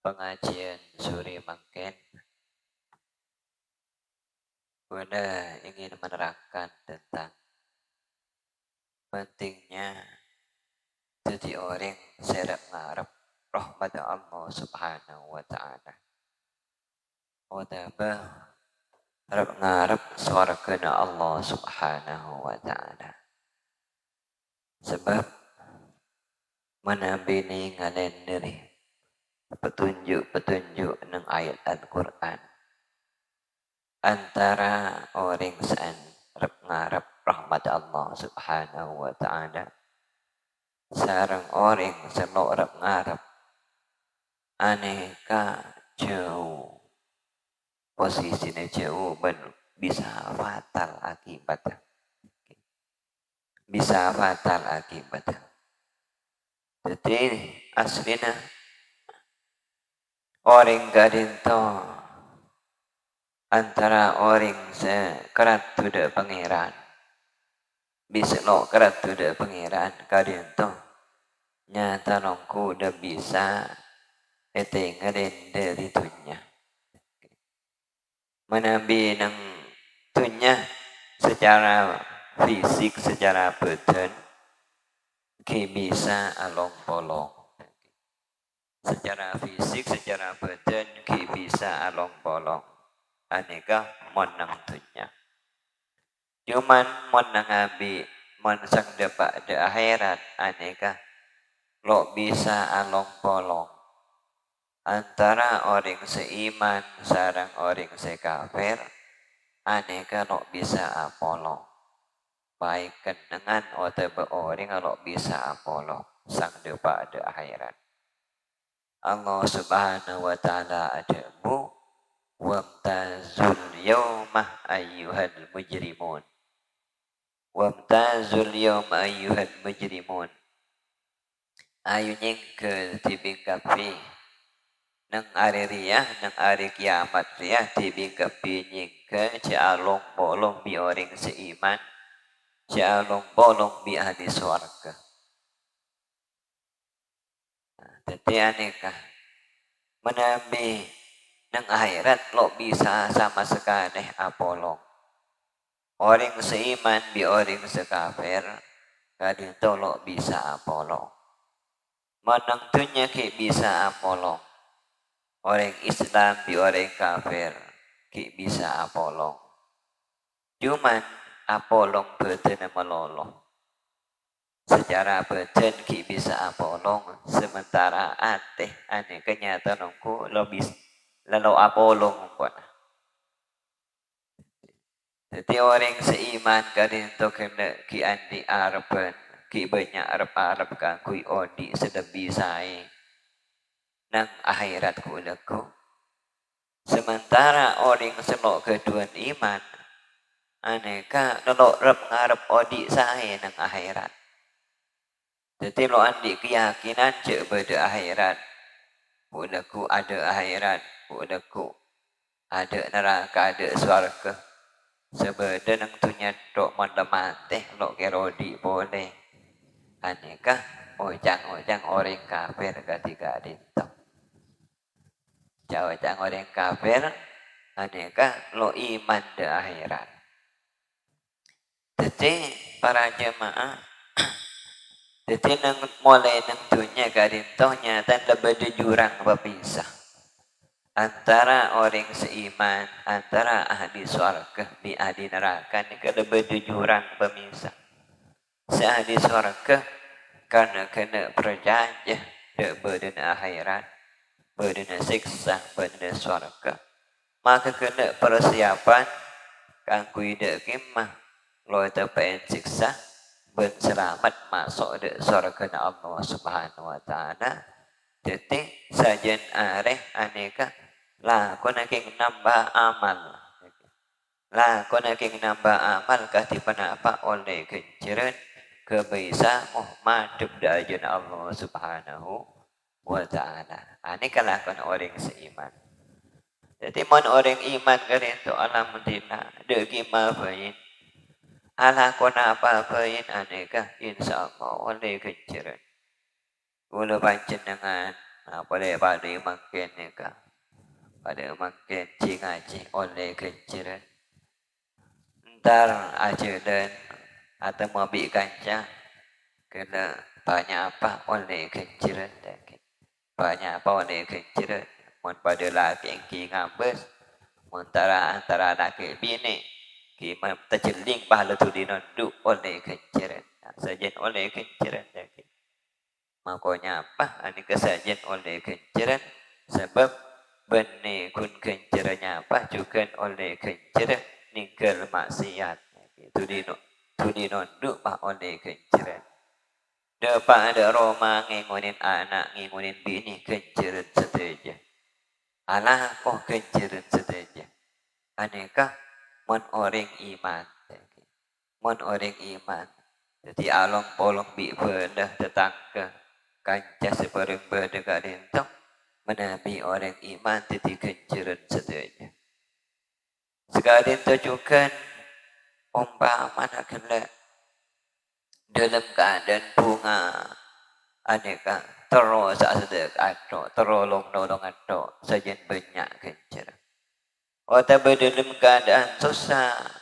pengajian sore mangken, Bunda ingin menerangkan tentang pentingnya jadi orang serap ngarep rahmat Allah Subhanahu wa taala. Wataba harap ngarep swargana Allah Subhanahu wa taala. Sebab manabini ngalenderi petunjuk-petunjuk ng ayat Al-Qur'an antara orang saan rep ngarep rahmat Allah Subhanahu wa taala sarang orang selo rep ngarep aneka jauh posisinya jauh ben bisa fatal akibatnya, bisa fatal akibatnya. Jadi aslinya orang gadinto antara orang sekerat tuda pangeran bisa lo kerat tuda pangeran gadinto nyata nongku udah bisa ngaden dari tunya menabi ng tunya secara fisik secara badan ki bisa along polong secara fisik secara badan ki bisa along polong aneka monang tunya cuman monang abi mon sang depak de akhirat aneka lo bisa along polong antara orang seiman sarang orang sekafir aneka lo bisa apolong baik kenangan atau orang lo bisa apolong sang depak de akhirat. Allah Subhanahu wa taala adamu wamtazul yawmah ayyuhal mujrimun wamtazul yawma ayyuhal mujrimun ayu nyingkel tibing kapi nang ari riyah nang ari kiamat riyah tibing kapi nyingkel along bolong bi orang seiman along bolong bi ahli swarga. Jadi aneka menabi ng akhirat lo bisa sama sekali apolong. Orang seiman bi orang sekafir kadito lo bisa apolong. Menangtunya ki bisa apolong. Orang Islam bi orang kafir ki bisa apolong. Cuman apolong betul meloloh. Secara badan ki bisa apolong sementara ateh ane kenyataan nungku lo bisa lalu apolong pun. Jadi orang seiman kadin to kena ki andi arban ki banyak arab kan kui odi sedang bisa nang akhirat ku laku. Sementara orang selok keduan iman aneka lalu ngarep odi sae nang akhirat. Jadi lo andi keyakinan cek pada akhirat. Budaku ada akhirat. Budaku ada neraka, ada surga. Sebenarnya tunya dok mandamate lo kerodi boleh. Aneka ojang orang kafir ketika dintok. Ojang orang kafir aneka lo iman de akhirat. Jadi para jemaah jadi mulai nang dunia karintohnya dan lebih jurang berpisah antara orang seiman antara ahli surga di ahli neraka ni lebih jurang berpisah. Si ahli surga karena kena perjanjian dek berdana akhirat berdana siksa berdana surga maka kena persiapan kangkui dek kimah lo tepain siksa ben selamat masuk ke surga Allah Subhanahu wa taala. Jadi sajen areh aneka lah ko naking nambah amal. Lah ko naking nambah amal katipan apa oleh kenceren kebisa madhep dajen Allah Subhanahu wa taala. Ani kalakon orang seiman. Jadi mon orang iman karinto alhamdulillah degi mafain ala kona apa-apain aneka insya Allah oleh kenceren. Gula panjenengan pada makin ni ka. Pada makin ngaji oleh keciran. Ntar aja dan atau mau bi kancah kena banyak apa oleh keciran. Banyak apa oleh keciran. Mun pada laki yang ngambes. Antara laki bini. Kima terjeling pahala tu dinonduk oleh keciran. Sajen oleh keciran. Makanya apa? Ini kesajian oleh kenceran sebab benih kun kencerannya apa juga oleh kenceran ninggal maksiat itu dinonduk pak oleh kenceran. Depan ada Roma ngingunin anak ngingunin bini kenceran seteja. Alah kok kenceran seteja. Aneka mon orang iman. Mon orang iman. Jadi along polong bi bedah tetangga. Kancah sebarang berdekat dentong menabi orang iman titi kenceran seterusnya. Sekali tunjukkan umpama nak kena dalam keadaan bunga aneka terus sedek atau terolong nolong atau sajen banyak kenceran. Atau dalam keadaan susah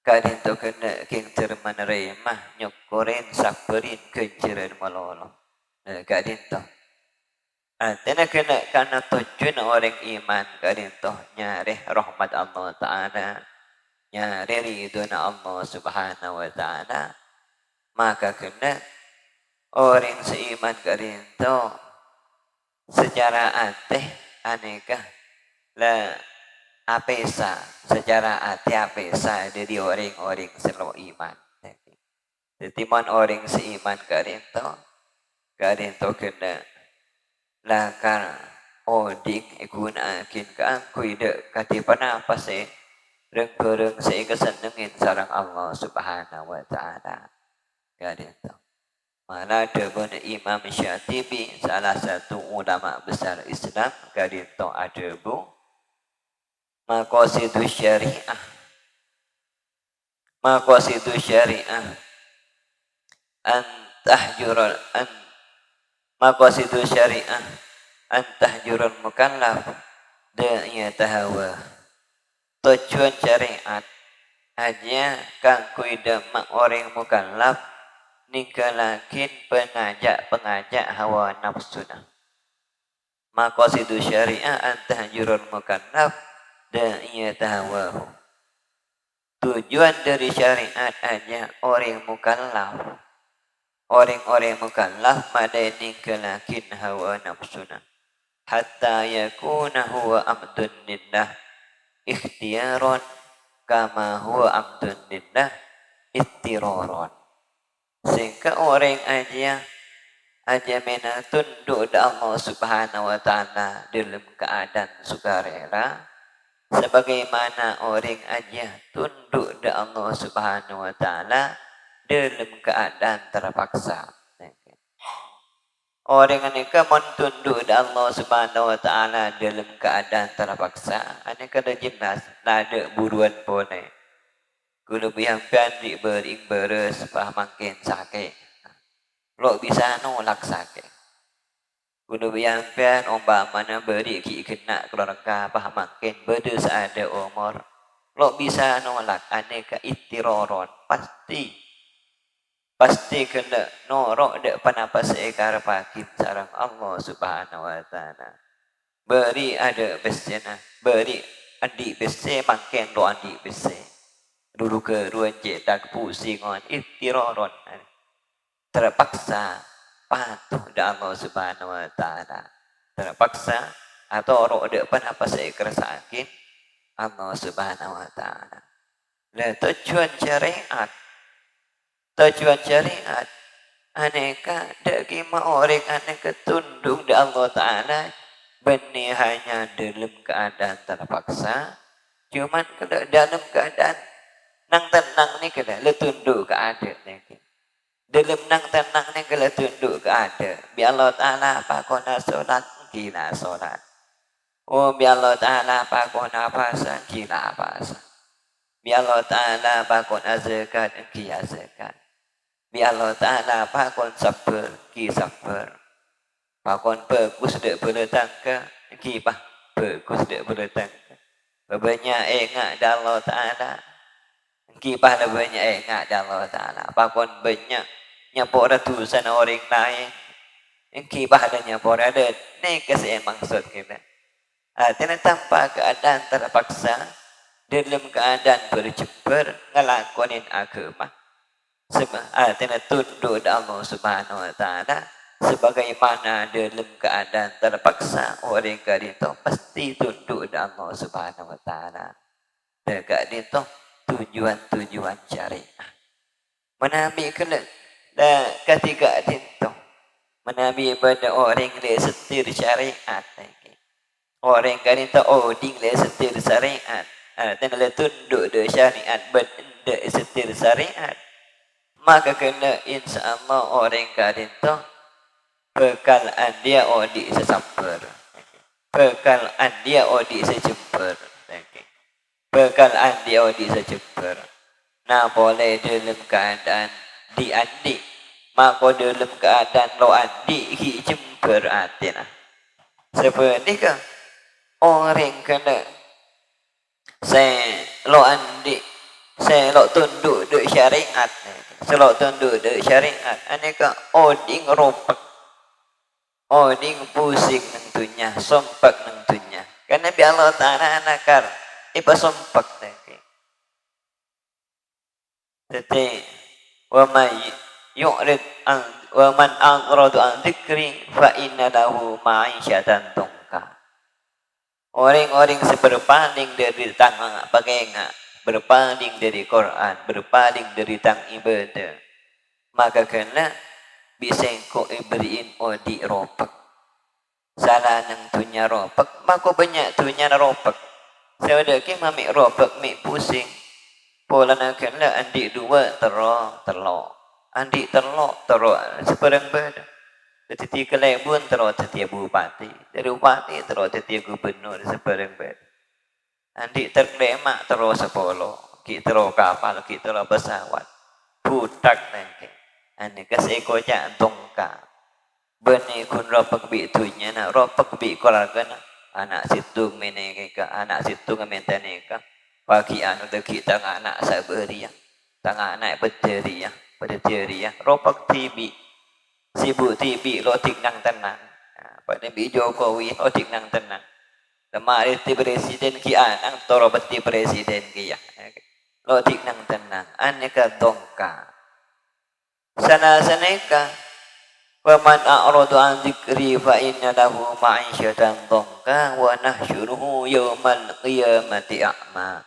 kadang tu kena kencer menerima nyukurin sabarin kenceran melolong. Kadang tu. Tena kena karena tujuan orang iman kadang tu nyari rahmat Allah Ta'ala. Nyari riduna Allah Subhanahu Wa Ta'ala. Maka kena orang seiman kadang tu secara atih aneka la apesa secara hati apesa dari orang-orang selalu iman. Jadi man orang seiman kadang tu kena lakar oding igunakan ka kuida katipana apa sih reng-reng saya kesenengin sarang Allah Subhanahu Wa Ta'ala. Kadang tu. Mana ada benar Imam Syatibi salah satu ulama besar Islam kadang tu ada bu maqasidus syariah. Maqasidus syariah antahjurul maqasidus syariah antahjurul mukallaf da'iyatahawa. Tujuan syariat hanya kang kuida mak orang mukallaf ninggalakin pengajak hawa nafsuna. Maqasidus syariah antahjurul mukallaf da'iyatahawahu. Tujuan dari syariat hanya orang mukallaf. Orang-orang mukallaf madani kelakin hawa nafsuna. Hatta yakuna huwa abdun lillah ikhtiyaron kama huwa abdun lillah ittiraron. Sehingga orang aja mena tunduk kepada Allah Subhanahu Wa Ta'ala dalam keadaan sukarela. Sebagaimana orang aja tunduk kepada Allah Subhanahu Wa Ta'ala dalam keadaan terpaksa. Orang ini kan tunduk kepada Allah Subhanahu Wa Ta'ala dalam keadaan terpaksa. Ini kena jelas, ada buruan boleh. Kalau biang pandai bering beres, makin sakit. Lo bisa nolak sakit. Kudu biampian ombak mana beri ki kena keluarga makin bedes ada umur. Lo bisa nolak aneka ittiroron pasti kena norok dek panapa seekar pakim sarang Allah Subhanahu Wa Ta'ala. Beri ada besena, beri adik bese makin lo adik bese. Dulu ke ruang cetak pusingon ittiroron. Terpaksa patuh kepada Allah Subhanahu Wa Ta'ala. Terpaksa atau orang depan apa saya kerasakan Allah Subhanahu Wa Ta'ala. Nah, tujuan syariat aneka daging orang aneka tunduk kepada Allah Ta'ala benih hanya dalam keadaan terpaksa. Cuman kalau dalam keadaan nang tenang ni kena le tunduk ke adat ni. Dalam nang tenang ni kalau tunduk ke ada. Biar Allah Ta'ala apa kona solat, gila solat. Oh biar Allah Ta'ala apa kona pasan, gila pasan. Biar Allah Ta'ala apa kona zakat, gila zakat. Biar Allah Ta'ala apa kona sabar, gila sabar. Pakon bagus dek beletangka, kipah bagus dek beletangka. Banyak enggak Allah Ta'ala. Kipah ada banyak enggak Allah Ta'ala. Pakon banyak nyapok ratusan orang lain. Kipah ada nyapok ada. Ini kesih maksud kita. Artinya tanpa keadaan terpaksa, dalam keadaan berjember ngelakonin agama. Artinya tunduk Allah Subhanahu Wa Ta'ala. Sebagaimana dalam keadaan terpaksa, orang itu pasti tunduk Allah Subhanahu Wa Ta'ala. Dekat itu tujuan-tujuan syariah. Menambil ketika itu menambil pada orang yang setir syariat. Orang itu oding le setir syariat. Dan le tunduk de syariat benda setir syariat. Maka kena insya Allah orang itu bekalan dia odi sesamper. Bekalan dia odi sejemper. Bekalan dia odi sejemper. Nah boleh dalam keadaan diandi. Maka dalam keadaan lo andi hi jemper atina. Seperti ke orang kena saya lo andi. Saya lo tunduk de syariat. Saya lo tunduk de syariat. Aneka oding ropak. Oding pusing nentunya, sompak nentunya. Karena biar Allah Ta'ala nakar, ipa sompak nanti. Jadi, wa man a'radu an dzikri fa inna lahu ma'isyatan dongka. Orang-orang berpaling dari tangan bagenga, berpaling dari Quran, berpaling dari tang ibadah. Maka kena bisa ko iberiin odi ropak. Salah nang tunya ropak, maka banyak tunya ropak. Saudara mami ropak mi pusing. Pola nak kena andi dua terlo. Andi terlo seperang beda. Tetapi kelebun terlo setiap bupati. Dari bupati terlo setiap gubernur seperang beda. Andi terlemak terlo sepolo. Kita terlo kapal, kita terlo pesawat. Budak nanti. Ane kasih kocak tongka. Bani kun ropak bi tunya na ropak bi keluarga na. Anak situ meneka, anak situ ngamentaneka. Pagi anu deki tang anak saberia. Tang anak beteria, ropak tibi. Sibuk tibi lo tik nang tenang. Pada bi Jokowi lo tik nang tenang. Lemari ti presiden ki anang toro beti presiden ki ya. Lo tik nang tenang. Aneka tongka. Sana-saneka wa man a'radu an dzikri fa inna lahu ma'isyatan dhanka wa nahsyuruhu yaumal qiyamati a'ma.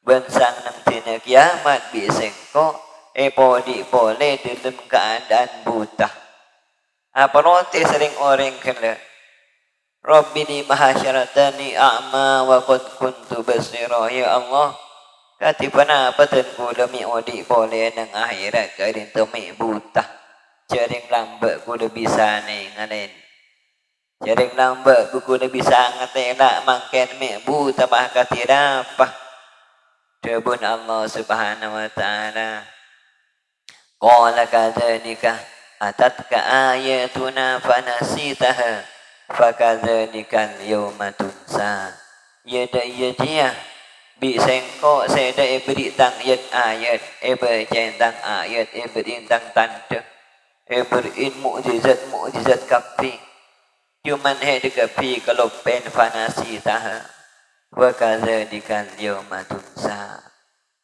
Bensang nang tina kiamat bisengko podi boleh dalam keadaan buta. Apa roti sering orang kena Rabbi ni mahasyaratani a'ma wa qad kuntu basira ya Allah. Katipana patan kula mi odi boleh nang akhirat kadin tu mi buta. Jaring lambat kula bisa ni nganen. Jaring lambat kula bisa ngatela mangken mi buta bah katirapa. Debun Allah Subhanahu wa Ta'ala. Qala kadzalika atatka ayatuna fanasitaha fakadzalika al-yawma tunsa. Ya dia bisengko saya dah beri tang ayat beri tang ayat beri tang tanda beri mukjizat kafi cuman kafi kalau pen fanasi tah wa kadzalika al-yawma tunsa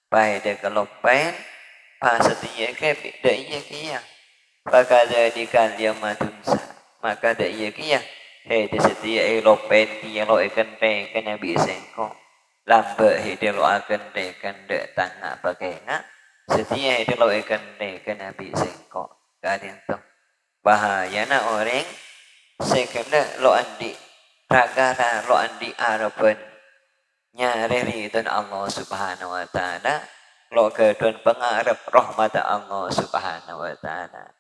pada kalau pen pasatiya ke da iya kia wa kadzalika al-yawma tunsa maka da iya kia di setia lopen kia lo ikan te kena bisengko lambat hidup lo akan dekan dek tangga bagenga setia hidup lo akan dekan nabi sengkok kalian tu bahaya na orang sekena lo andi ragara lo andi arapan nyari dan Allah Subhanahu Wa Taala lo kedon pengarap rahmat Allah Subhanahu Wa Taala.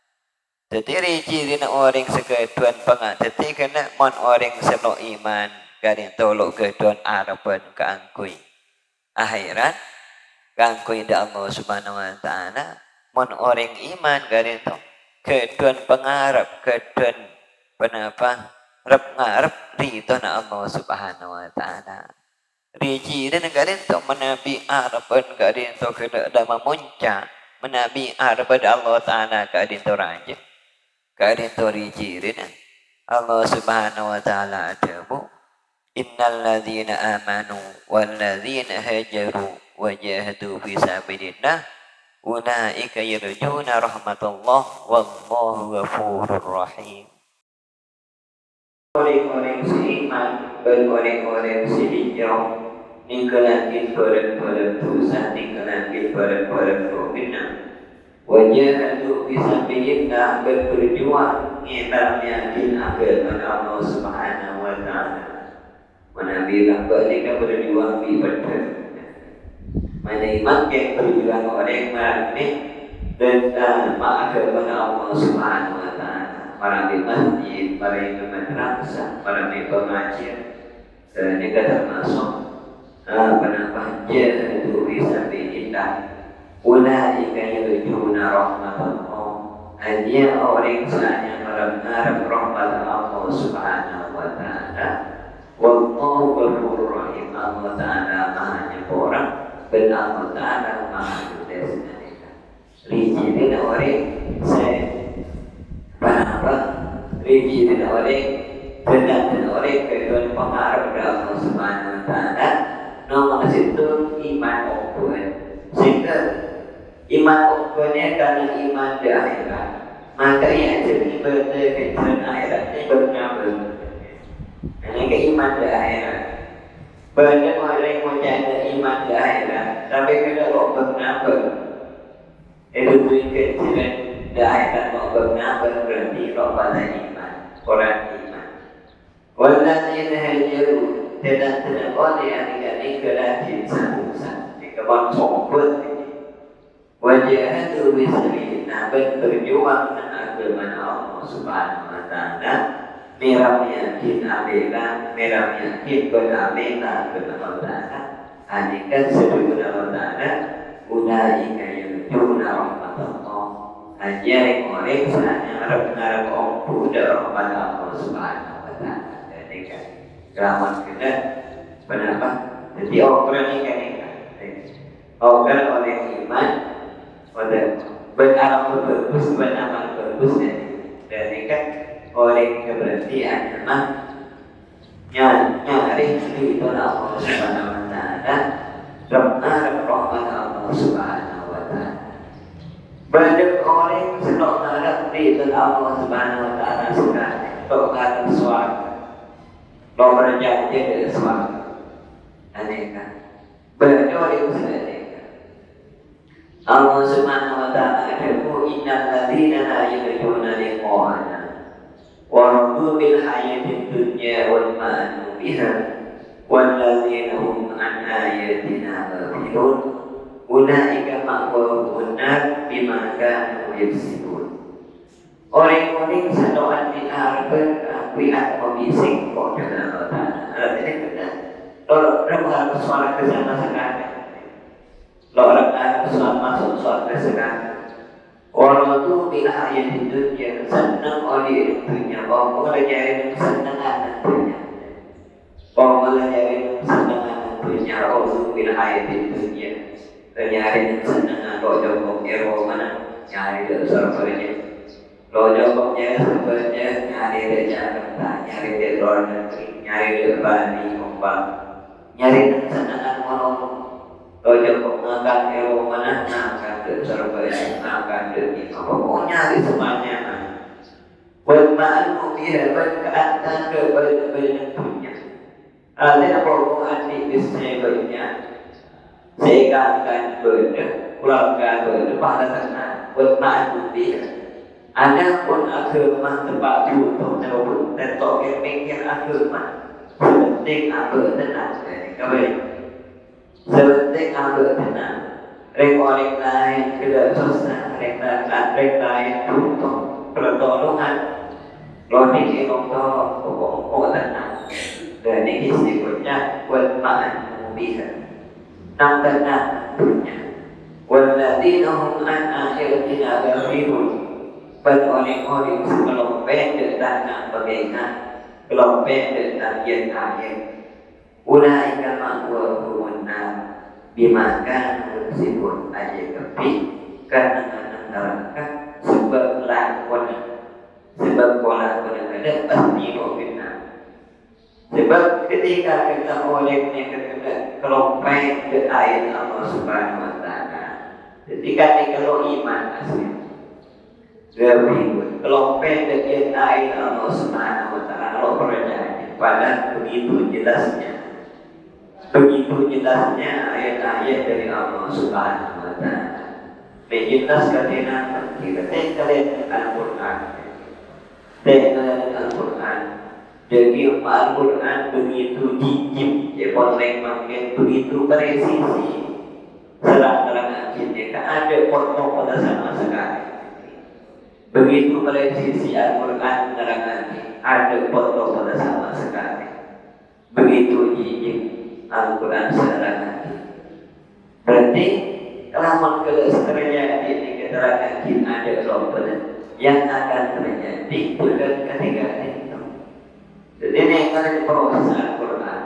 Jadi ciri na orang sekedon pengarap jadi kena mon orang selo iman kalian tolong kedon arapan keangkui akhirat keangkui da Allah Subhanahu Wa Taala mon orang iman kalian tu kedon pengarap kedon Kenapa? Rab ngarep rito na Allah Subhanahu wa taala. Riji dan garin to menabi arapan garin to kada da mamunca. Menabi arapan Allah taala garin to raja. Garin to riji dan Allah Subhanahu wa taala adamu. Innal ladzina amanu wal ladzina hajaru wa jahadu fi sabilillah ulaika yarjuna rahmatullah wallahu ghafurur rahim. Orang-orang seiman, orang-orang sehijrah, ninggalkan barang-barang dosa, ninggalkan barang-barang dosa. Wajahatu fisabilillah berjuang ngetarnya din agama Allah Subhanahu wa taala. Menabilah mereka berjuang di pedang. Menerima yang berjuang orang marah dan agama Allah Subhanahu wa taala. Para di masjid, para di madrasah, para di pengajian, mereka termasuk penambah jihadu fisabilillah. Ulaika yarjuna rahmatullah. Hanya orang yang mengharap rahmat Allah Subhanahu wa taala. Wallahu ghafurur rahim. Allah taala Maha Penyayang dan Allah taala Maha Pengasih. Rijin orang saya kenapa? Rijin orang dan orang kedua pengaruh Allah Subhanahu wa taala. Nomor situ iman ukun. Sehingga iman ukunnya karena iman di akhirat. Maka yang jadi berkecuali akhiratnya berkabung. Ini iman di akhirat. Banyak orang yang punya iman di akhirat, tapi kalau berkabung, itu berkecuali di akhirat mau berkabung berarti pada iman, orang iman. Walladzina hajaru tidak boleh adik-adik kelajin satu-satu. Kebon sombong wajah itu bisa berjuang dengan agama Allah Subhanahu wa taala. Merah yakin abela, merah yakin beramela kepada Allah taala. Adikan sebelum Allah taala ulaika yarjuna rahmatullah. Hanya orang yang harap ampun dari rahmat Allah Subhanahu wa taala. Jadi kan keramat kita kenapa? Jadi orang ini kan orang iman pada beramal bagus, beramal bagus dan kan orang yang berarti adalah nyari itu Allah Subhanahu wa taala, rahmat Allah Subhanahu wa taala. Banyak orang sedang harap itu Allah Subhanahu wa taala sudah berkata suara, berjanji dengan suara, aneh kan? Banyak orang sudah Allah Subhanahu wa taala adaku innal ladzina la yarjuna liqa'ana wa radu bil hayatid dunya wal ma'anu biha wal ladzina hum an ayatina ghafilun ulaika ma'wahum nar bima kanu yaksibun. Orang-orang sadoan di arba akui atau bising kok dengan Allah taala. Artinya kita kalau harus suara ke sana sekarang. Orang Islam masuk surga sekarang. Orang itu bila ayat di dunia senang oleh dunia, bahawa jadi senang dunia, bahawa jadi senang dunia. Orang bila ayat di dunia, nyari senang lojong ero mana nyari di surganya, lojongnya sebenarnya nyari di Jakarta, nyari di luar negeri, nyari di Bali, Ombak, nyari senang orang. Lojong makan ero mana akan ke surga, akan ke pokoknya di semuanya. Bermakna dia berkaitan kepada dunia. Ada pokoknya di bisnisnya. Sekarang benda, keluarga benda pada sana. Bermakna dia. Ada pun agama tempat untuk terus dan tokoh mikir agama. Penting apa tenang kembali. Seperti ambil tenang, orang lain tidak susah, orang lain butuh pertolongan. Rodi ilmu pokok tenang. Dan ini disebutnya wal ma'an biha. Nam tenang punya. Walladzina hum an akhiratina ghafilun. bagi orang-orang sekelompok tentang bagaimana kelompok tentang yang ayat ulaika ma'wahumunna bimakan sibuk aja kepi karena neraka sebab lakon sebab lakon ada pasti mungkin sebab ketika kita oleh kepada kelompok ke ayat Allah Subhanahu Wa Taala ketika kalau iman asli lebih kelompok ke ayat Allah Subhanahu Wa Taala kalau percaya pada begitu jelasnya ayat-ayat dari Allah Subhanahu Wa Taala menjelaskan kita kalian Al-Quran Al-Quran. Jadi Al-Quran begitu jijik, memang begitu presisi. Serang-serang kita ada potong pada sama sekali. Begitu presisi Al-Quran menerangkan ada potong pada sama sekali. Begitu jijik Al-Quran menerangkan. Berarti kelaman terjadi di keterangan kita ada kelompok yang akan terjadi pada ketiga itu. Jadi ini kan proses Al-Quran.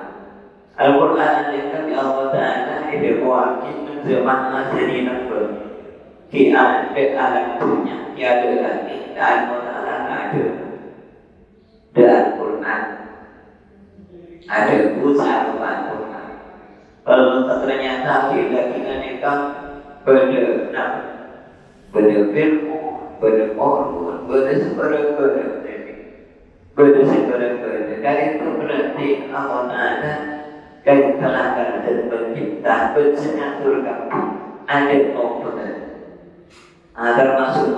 Al-Quran yang kami Allah Taala itu wakil zaman asli nampak. Kita ada alam punya, kita ada lagi dan Allah Taala ada. Dan Al-Quran ada usaha Al-Quran. Kalau ternyata kita nikah benar, benar firman, benar orang, benar sebarang. Dari itu berarti Allah Ta'ala dari telah dan pencipta bersenyatur kamu ada komponen termasuk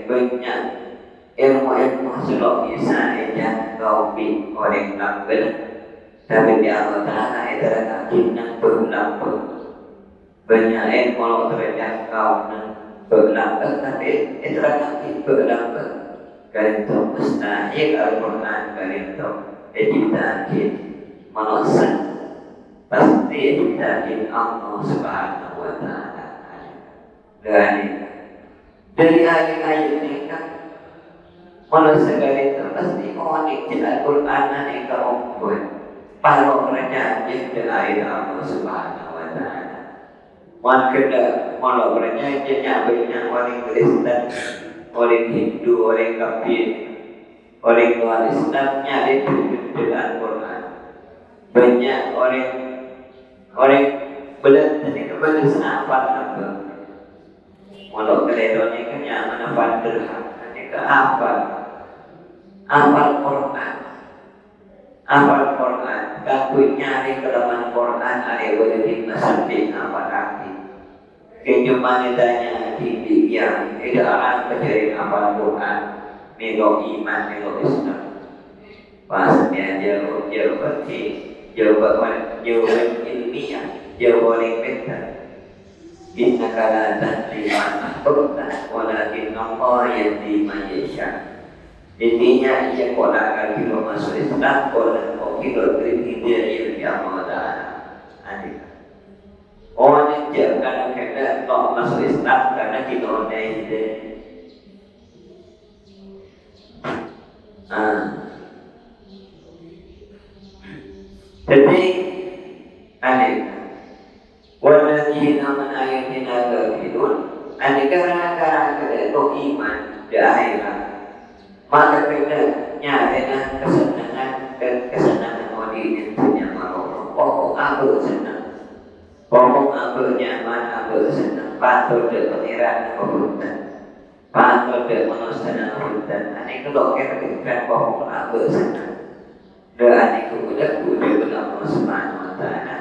banyak ilmu-ilmu selok bisa kau orang nafil tapi di Allah Ta'ala itu adalah yang berlampung banyak ilmu terjangkau berlampung tapi itu adalah berlampung itu mustahil Al-Quran itu diciptakan manusia pasti diciptakan Allah Subhanahu Wa Taala dari ayat-ayat ini kan manusia itu pasti unik Al-Quran ini keompol kalau perjanjian dari Allah Subhanahu Wa Taala kalau perjanjiannya banyak orang Kristen orang Hindu, orang kafir, orang luar Islamnya itu dengan Quran. Banyak orang Belanda ini kepada senapal apa? Kalau keledonya kan yang menapal dirham, ini ke apal Quran, kakunya ada kelaman Quran, ada boleh dimasukkan apa lagi? Kehidupan ditanya di yang tidak akan mencari amal Quran, melo iman, melo Islam. Bahasanya jauh berarti jauh ilmiah, jauh mental. Inna kala liman ahbabta walakin Allah yahdi man yasha. Intinya ia kodakan kita masuk Islam, kodakan kita beri hidayah di Allah Ta'ala. Orang yang jangan kena tak masuk Islam karena kita orang ini. Jadi, waladzina min ayatina ghafilun. Karena itu iman di akhirat. Maka kita nyarikan kesenangan orang ini punya malu. Aku senang. Pokok ambil nyaman, ambil senang, patut dia pengiran kebutuhan, patut dia manusia kebutuhan. Ini kalau kita berikan pokok ambil senang, dan ini kemudian benar Subhanahu Wa Taala.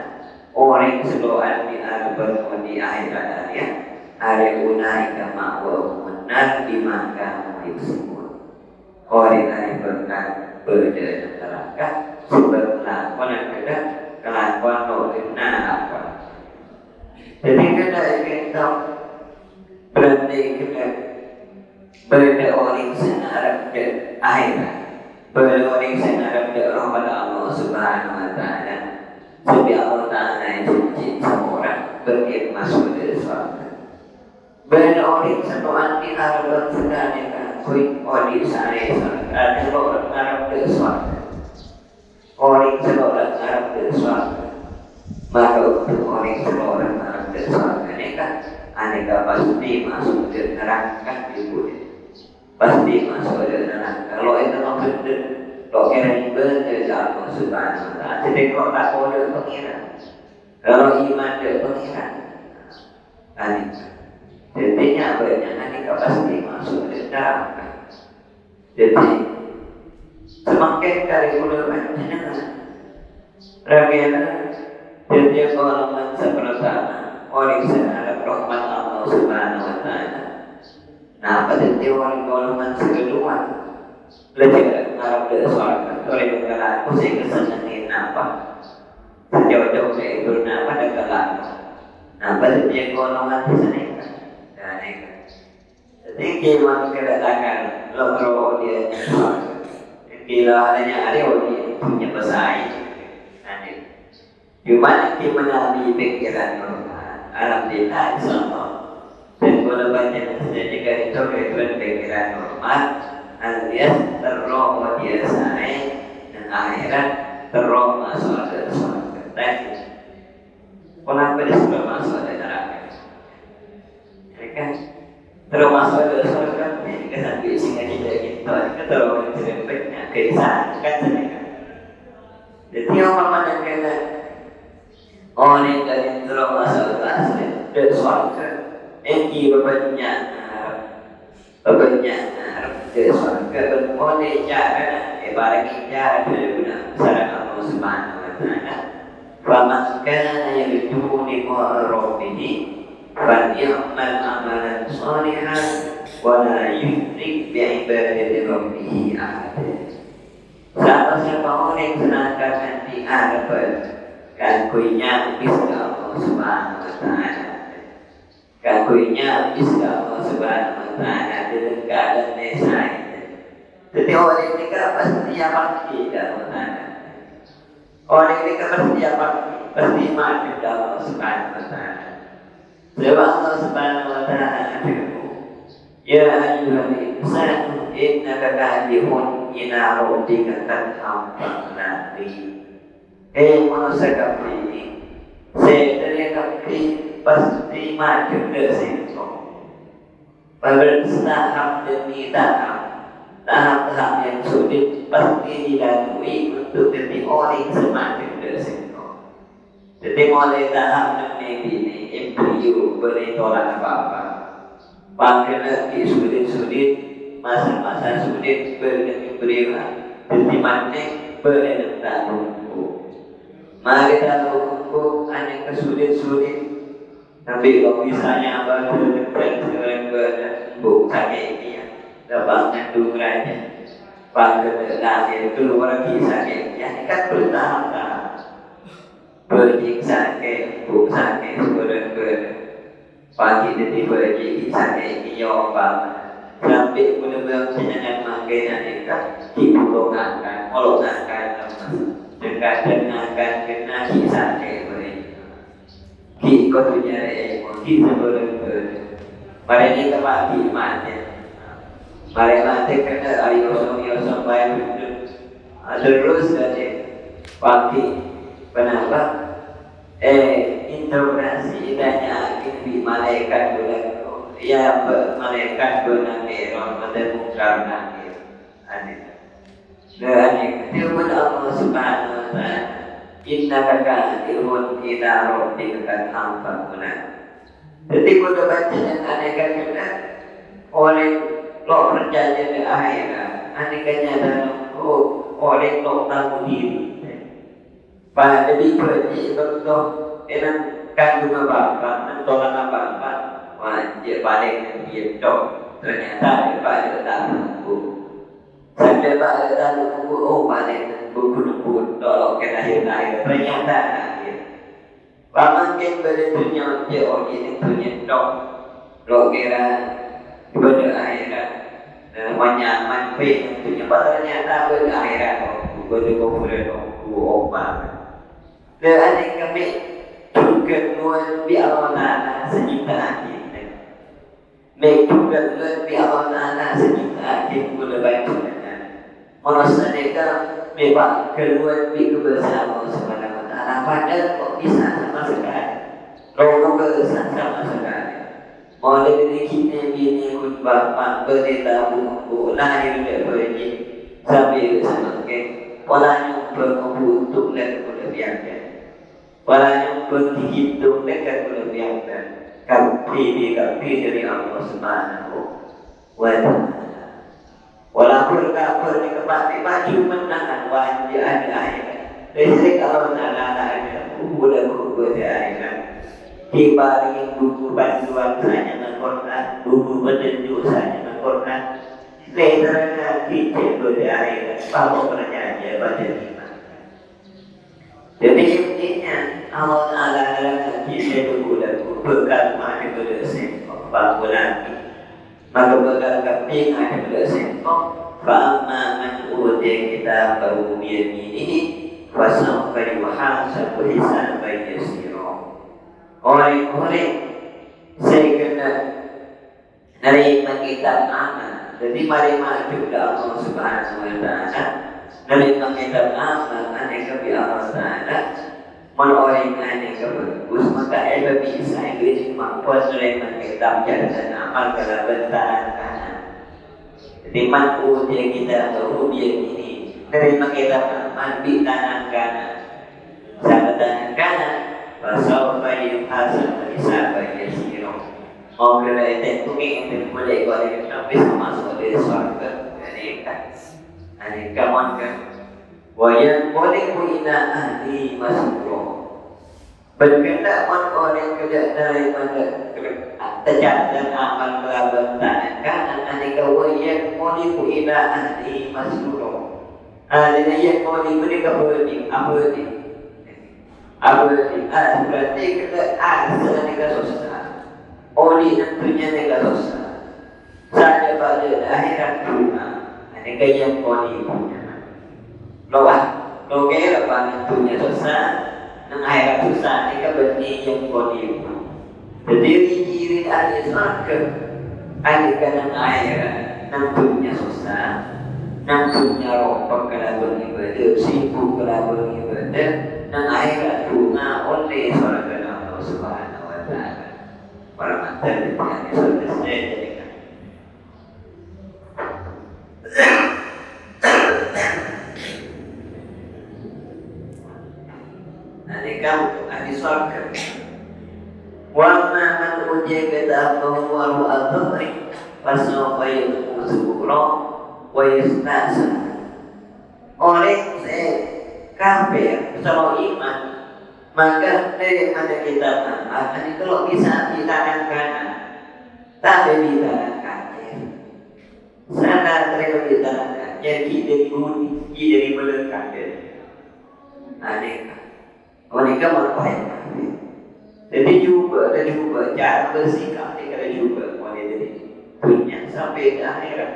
Orang sedoan di alam di akhirat ya, ada unaika ma'wahumunnar dimaka muhibun. Orang yang berada neraka sebab lakukan kelakuan lorina apa. Jadi kita ingin tahu berarti kita berada orang senarap di akhirat, berada orang senarap di rahmat Allah Subhanahu Wa Taala. Sebab Allah Taala itu cinta orang berkait masuk ke surga. Berori senuan di arab sedane kan kui odi sare ada orang Arab deswat orang seorang Arab deswat maka untuk orang seorang Arab deswat aneka pasti masuk ke neraka ibu pasti masuk ke neraka kalau itu mau bener kalau kira bener Allah subhanahu wa ta'ala jadi kalau tak boleh pengiran kalau iman dia pengiran aneka jadinya banyak nanti pasti masuk ke neraka. Jadi semakin kali ulama jenengan ragena jadi golongan sepertama orang seharap rahmat Allah subhanahu wa ta'ala. Nah pada orang golongan kedua lebih ngarap dari surga. Orang yang aku sih kesenangin apa sejauh-jauh saya itu apa dekat. Nah pada golongan kesenangan. Jadi gimana kedatangan lo dia bila adanya ada dia punya pesaing gimana di pikiran alhamdulillah insyaallah dan kalau banyak terjadi itu pikiran normal alias terlalu biasa dan akhirat terlalu masuk ke surga tadi kenapa dia sudah masuk ke neraka kan terus masuk ke surga ini kan sampai singa tidak gitu kan terus cerepetnya keisah kan sebenarnya jadi orang yang kena orang dari terus masuk ke surga ini bapaknya ke surga bermula cara ibaratnya cara berguna sarana Allah subhanahu wa ta'ala faman kana yarju liqa rabbih فَلْيَعْمَلْ عَمَلًا صَالِحًا وَلَا يُشْرِكْ بِعِبَادَةِ رَبِّهِ أَحَدًا. Siapa orang yang senantiasa diharapkan kakunya bisa Allah Subhanahu wa ta'ala. Kakunya bisa Allah Subhanahu wa ta'ala dalam keadaan desa. Jadi orang ini pasti pasti dalam ta'ala. Orang ini pasti mati dalam Allah Subhanahu wa ta'ala. Sebab Allah subhanahu wa ta'ala ya ayyuhal insanu innaka kadihun ila rabbika kadhan faqlaqi manusia kafir saya kafir pasti maju ke situ pada tahap demi tahap yang sulit pasti dilalui untuk demi orang semakin ke situ. Jadi mulai tahap ini embrio bertolak apa-apa. Pakai lagi sulit-sulit, masa-masa sulit berembrio. Jadi mana berentak lumpuh. Mari kita lumpuh hanya kesulit-sulit. Tapi kalau misalnya berembuk sakit ini, dapatnya dungranya. Pakai lagi keluar sakit, ya kan bertahap-tahap. Berjing sakit, buk sakit, sebenarnya pagi jadi berjing sakit, nyobang sampai benar-benar senangan makin aneka dipulangkan, melonggarkan dengan kena sakit mereka kau tu nyari sebenarnya mereka tempat di mana mereka kena ayo sampai terus dari pagi kenapa? Interpretasi idahnya di malaikat bulan ya malaikat bulan Iran menemukan nakir dan itu pun Allah subhanahu wa ta'ala innaka kadihun ila rabbika kadhan faqlaqi. Jadi kalau baca yang aneka kena oleh lo percaya di akhirat anekanya dalam oleh lo tahu diri pada dipercaya betul dengan kandungan bapak mentolan bapak wajib balik dia dok ternyata pada tak mampu sampai pada tak mampu balik buku tolong kena lahir ternyata lahir pamakin beritunya jauh ini punya dok lo kira pada akhirat menyaman pun punya ternyata pada akhirat pada kuburan obat. Dan kami juga luar biasa sejuta kita. juga lebih awal anak sejuta tim gula bantu merasa mereka memang keluar di kebesaran Subhanahu wa Ta'ala padahal kok bisa sama sekali rogo besar sama sekali oleh dari kita bini bapak beritahu lahir dari pergi sambil semakin polanya berkutuk dan kelebihan polanya berhitung dan kelebihan kapi dari Allah Subhanahu wa Ta'ala. Walaupun kafir di kembali maju menangan wajib ada akhirat. Jadi kalau anak ada udah akhirat. Dibari buku bantuan saja dengan Quran, buku petunjuk saja dengan Quran. Leternya kita akhirat. Bapak percaya pada iman. Jadi intinya Allah Taala adalah kita buku bekal mana berdosen bangunan maka bekal kami ada berdosen fa'amma man utiya kitabahu bi yaminihi fasawfa yuhasabu hisaban yasira. Orang-orang saya kena nerima kitab amal. Jadi mari maju ke Allah Subhanahu wa Ta'ala. Nerima kitab amal aneka bi Allah Ta'ala. Orang yang bagus maka ia bisa Inggris mampu menerima kitab catatan amal kalau bentaran kanan. Jadi mampu dia kita tahu dia ini menerima kitab amal di tangan kanan. Saat tangan kanan, pasal bayi hasil bisa bayi siro. Mau kira itu mungkin boleh boleh tapi masuk di surga. Ini kawan kan. Wayang boleh punya ahli masuk. Berkendak orang kerja dari mana tercatat amal kelaban tanah kanan aneka wayang boleh punya ahli masuk. Ada yang boleh mereka boleh berarti kita asal negara sosial. Oli tentunya negara sosial. Saja pada akhirat rumah aneka yang boleh punya. Lo kaya apa tentunya susah, nang akhirat susah, ini kan berarti yang boleh. Jadi diri ahli surga, ahli kan nang akhirat, tentunya susah, tentunya rompok kalau beribadah, sibuk kalau beribadah, nang akhirat bunga oleh surga Allah Subhanahu wa Ta'ala. Para mantan yang ahli surga saya jadikan. Kamu ahli surga. Wa ma man ujiya kitabahu wa ru'a dhahri fasawfa yad'u subura wa yasta'sa. Oleh kafir kalau iman maka dari mana kita akan itu kalau bisa di tangan kanan tapi di tangan kanan sana terima di tangan kanan jadi dari dari melekat aneh. Mereka berbaik. Jadi juga cara bersikap mereka juga mulai dari dunia sampai ke akhirat.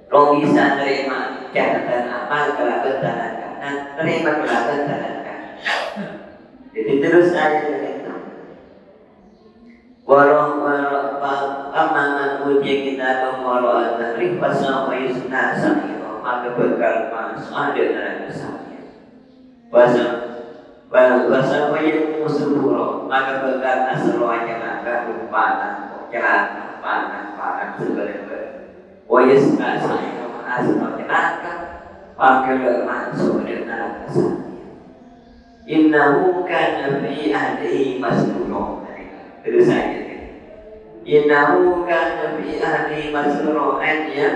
Kalau bisa terima catatan amal kelaban tangan kanan, terima kelaban tangan kanan. Jadi terus aja itu. Walau amangan ujian kita walau dari pasal wajibna samiro maka bekal mas ada dalam besarnya. Bahasa yang musuh maka bekal asal wajah rumpanan panas sebenarnya. Wajah saya asal wajah maka masuk dengan asal. Innahu kana fi ahlihi masrura. Terus saja. Innahu kana fi ahlihi masrura ya.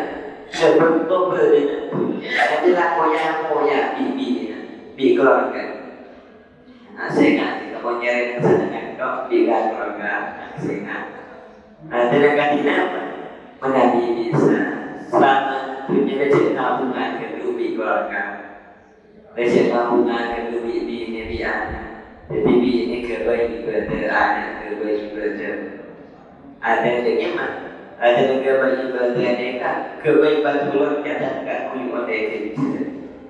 Sebentuk berdina. Adalah koyak bibi keluarga. Nasihat kita mau nyari kesenangan kok bila keluarga nasihat. Tenaga apa? Menabi bisa selama dunia becek tabungan ke dubi keluarga, becek tabungan ke dubi bini anak. Jadi bini ke bayi pada anak ke bayi pada. Ada bagaimana? Ada juga bayi pada mereka ke bayi pada keluarga dan kat kulit mereka.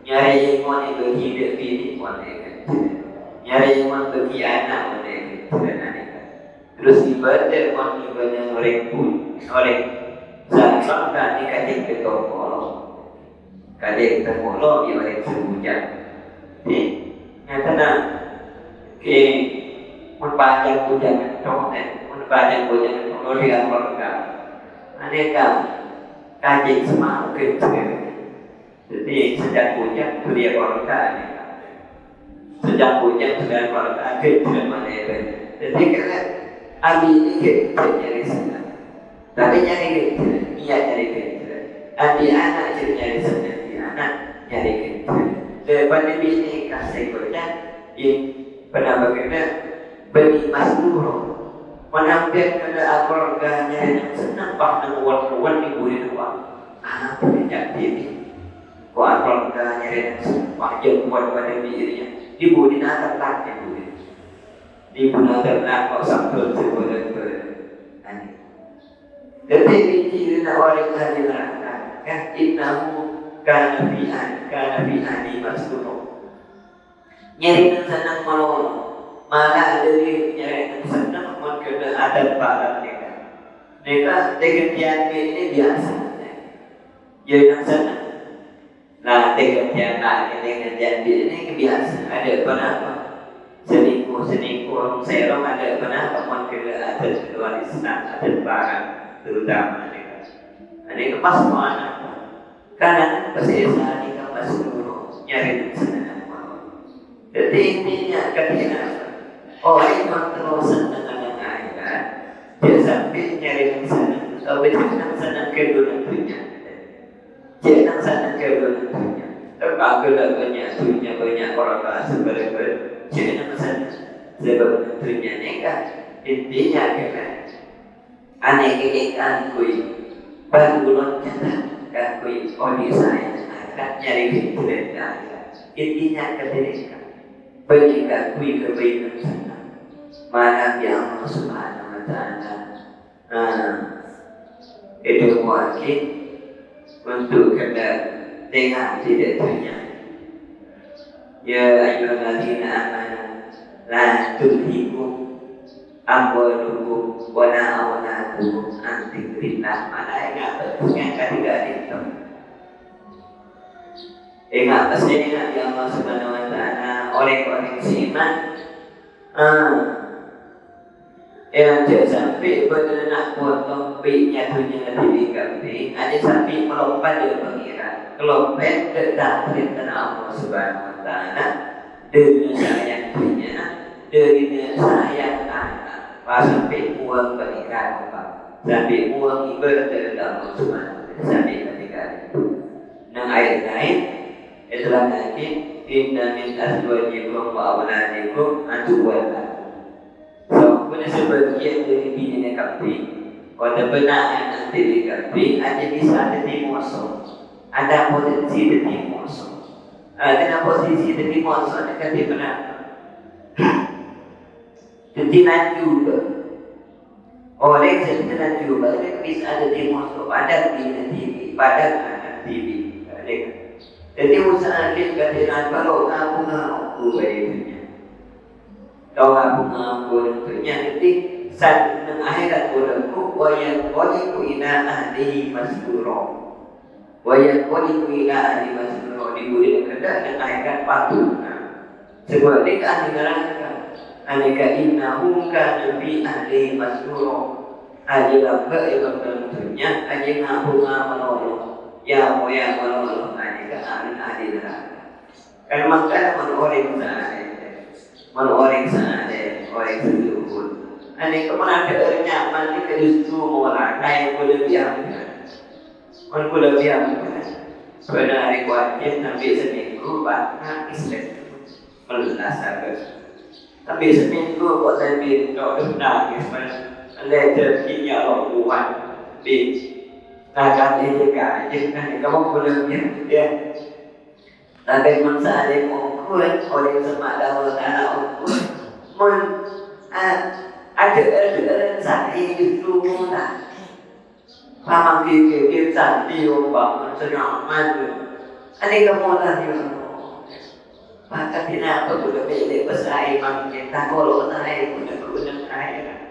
Nyari yang mau berhidup bini mereka. Nyari yang bagi anak mereka. Terus ibadah kon ibadah orang pun orang zaman kan dikasih ke toko kadang termolo dia orang sebujan ni nyata nak ke mempanjang pujangan tong mempanjang pujangan tong dia keluarga aneka kaji semua kerja jadi sejak pujan dia keluarga sejak pujan sudah keluarga kerja mana jadi kerana abi ini kerja dari sana tapi nyari kerja iya nyari kerja abi anak nyari sana anak nyari kerja daripada bini kasih kerja pernah bekerja beri mas dulu menampilkan kepada keluarganya yang senang pak kuat ibu di rumah anak punya diri kuat keluarganya yang senang pak jauh kuat pada dirinya ibu di atas tak ibu nanti nak kau sambil sebulan jadi biji nak orang yang dilarang kan innahu kana bi'an di masduro nyari senang malu malah dari nyari senang mungkin ada barang mereka tegetian ini biasa jadi senang nah tegetian ini kebiasaan ada apa selingkuh orang serong ada apa mungkin ada luar Islam ada barang terutama ini pas mana karena persisaan ini pas dulu nyari senang jadi intinya ketika orang yang terus senang dengan akhirat dia sampai nyari senang atau senang kedua dunia jangan senang kedua dunia terbagus banyak orang sebenarnya jangan senang sebab dunia ini kan intinya kan aneh kui bangunan kan kui oli saya akan nyari kerja intinya ketika berikan kui kebaikan sana mana yang Allah Subhanahu Wa Taala itu mungkin untuk kita tengah tidak dunia ya ayyuhalladzina amanu la tulhikum amwalukum wala auladukum an dzikrillah malaikat yang ketiga itu ingat pastinya ya Allah Subhanahu Wa Taala orang-orang beriman yang dia sampai benar potong pinya dunia lebih kambing ada sampai melompat di pengiran kelompat dekat perintah Allah Subhanahu Wa Taala dengan sayang dunia dengan sayang anak sampai uang pengiran sampai uang ibadah Allah Subhanahu Wa Taala sampai pengiran yang lain itulah lagi inna min azwajikum wa auladikum aduwwan so punya sebagian dari bini kambing kalau benar nanti di kambing ada bisa jadi musuh ada potensi jadi musuh dengan posisi jadi musuh akan benar jadi juga orang yang juga bisa ada di musuh pada bini TV pada anak TV jadi usaha kita dengan kalau kamu ngaku baiknya kalau kamu ngaku tentunya nanti saat akhirat berlaku wayang qaliku ila ahli masduro wayang qaliku ila ahli masduro diberi kepada dan akhirat patuh sebaliknya ahli neraka aneka innahu kana bi ahli masduro ahli neraka itu tentunya ahli ngaku ngaku ya menolong aneka ahli neraka kan maka orang sana orang sejuhur aneka mana ada nyaman kita justru mengolahkan boleh biarkan sebenarnya wajib sampai seminggu bahkan Islam melasarkan tapi seminggu kok sampai nangis melihat kinya rombongan di akan dijaga jangan kamu boleh ya tapi masa ada mungkin oleh semada Allah ukur ada saya itu lah pamang kita santi bangun senyaman ada kamu tadi maka tidak boleh beli besar imam kita kalau saya punya guna saya